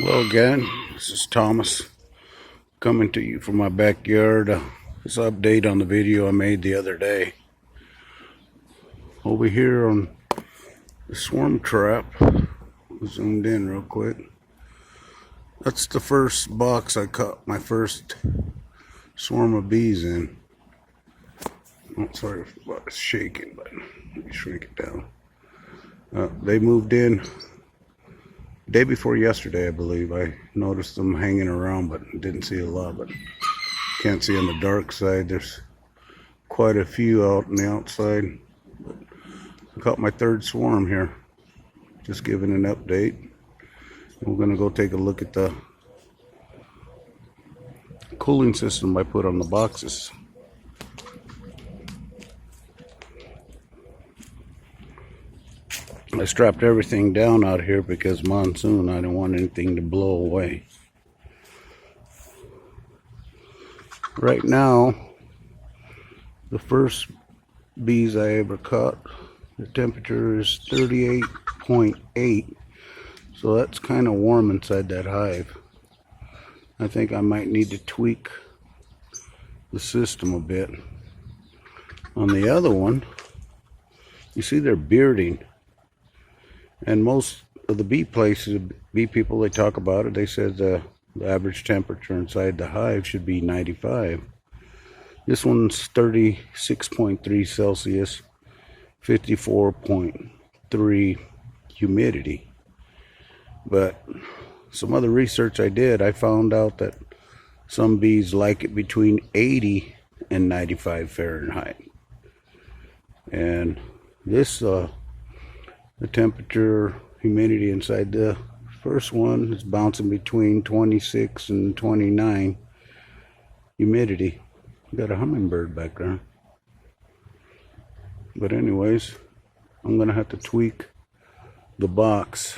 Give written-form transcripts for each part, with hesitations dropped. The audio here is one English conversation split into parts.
Hello again, this is Thomas coming to you from my backyard. This update on the video I made the other day. Over here on the swarm trap, zoomed in real quick. That's the first box I caught my first swarm of bees in. Oh, sorry if it's shaking, but let me shrink it down. They moved in day before yesterday, I believe. I noticed them hanging around, but didn't see a lot. But can't see on the dark side. There's quite a few out on the outside. But I caught my third swarm here. Just giving an update. We're gonna go take a look at the cooling system I put on the boxes. I strapped everything down out here because monsoon, I don't want anything to blow away. Right now, the first bees I ever caught, the temperature is 38.8, so that's kind of warm inside that hive. I think I might need to tweak the system a bit. On the other one, you see they're bearding. And most of the bee places, bee people, they talk about it. They said the average temperature inside the hive should be 95. This one's 36.3 Celsius, 54.3 humidity. But some other research I did, I found out that some bees like it between 80 and 95 Fahrenheit. And this the temperature, humidity inside the first one is bouncing between 26 and 29 humidity. Got a hummingbird back there. But anyways, I'm gonna have to tweak the box,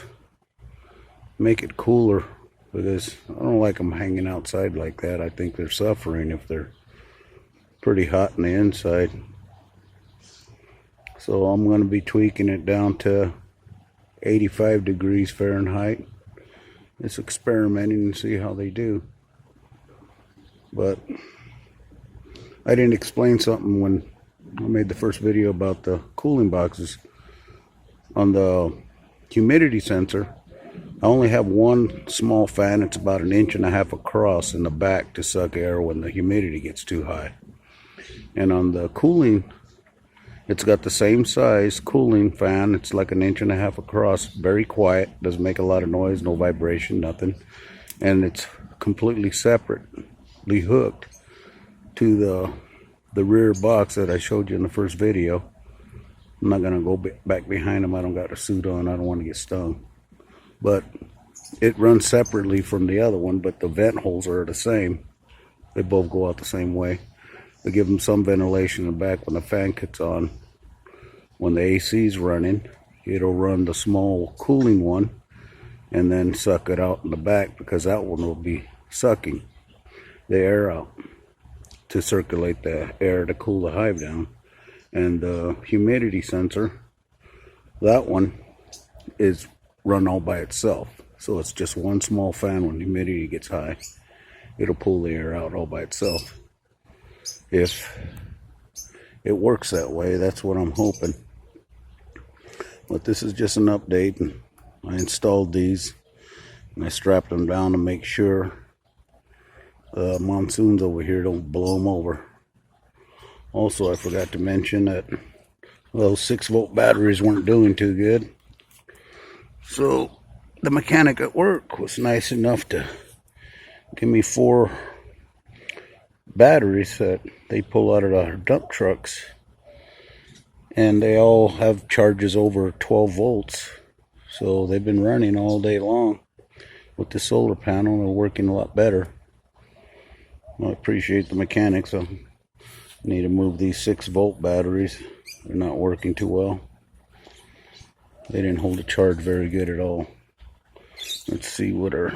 make it cooler, because I don't like them hanging outside like that. I think they're suffering if they're pretty hot on the inside. So I'm going to be tweaking it down to 85 degrees Fahrenheit. Just experimenting and see how they do. But I didn't explain something when I made the first video about the cooling boxes. On the humidity sensor, I only have one small fan. It's about 1.5 inches across in the back to suck air when the humidity gets too high. And on the cooling, it's got the same size cooling fan. It's like 1.5 inches across, very quiet, doesn't make a lot of noise, no vibration, nothing. And it's completely separately hooked to the rear box that I showed you in the first video. I'm not gonna go back behind them. I don't got a suit on. I don't want to get stung. But it runs separately from the other one, but the vent holes are the same. They both go out the same way. They give them some ventilation in the back when the fan kicks on. When the AC is running, it'll run the small cooling one and then suck it out in the back, because that one will be sucking the air out to circulate the air to cool the hive down. And the humidity sensor, that one is run all by itself. So it's just one small fan. When humidity gets high, it'll pull the air out all by itself. If it works that way, that's what I'm hoping. But this is just an update, and I installed these and I strapped them down to make sure the monsoons over here don't blow them over. Also, I forgot to mention that those 6-volt batteries weren't doing too good. So the mechanic at work was nice enough to give me 4 batteries that they pull out of our dump trucks, and they all have charges over 12 volts. So they've been running all day long with the solar panel. They're working a lot better. I appreciate the mechanics. I need to move these 6-volt batteries. They're not working too well. They didn't hold the charge very good at all. Let's see what our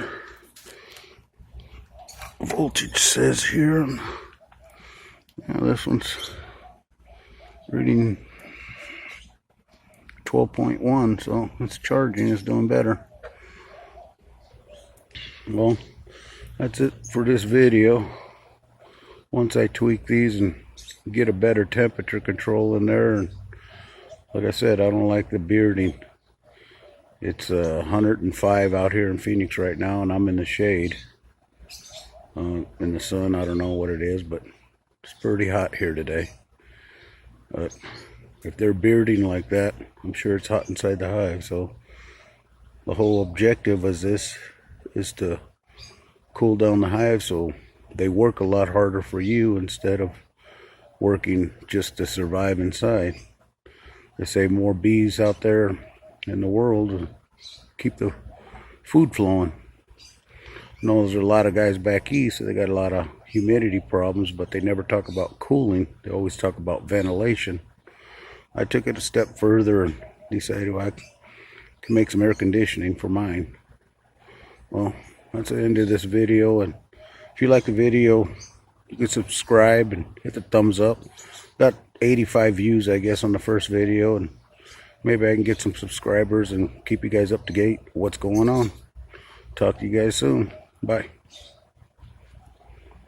voltage says here. Yeah, this one's reading 12.1, so it's charging, it's doing better. Well, that's it for this video. Once I tweak these and get a better temperature control in there, and like I said, I don't like the bearding. It's 105 out here in Phoenix right now, and I'm in the shade. In the sun, I don't know what it is, but it's pretty hot here today. But if they're bearding like that, I'm sure it's hot inside the hive. So the whole objective of this is to cool down the hive so they work a lot harder for you instead of working just to survive inside. They say more bees out there in the world to keep the food flowing. I know there's a lot of guys back east, so they got a lot of humidity problems, but they never talk about cooling. They always talk about ventilation. I took it a step further and decided I can make some air conditioning for mine. Well, that's the end of this video, and if you like the video, you can subscribe and hit the thumbs up. Got 85 views, I guess, on the first video, and maybe I can get some subscribers and keep you guys up to date what's going on. Talk to you guys soon. Bye.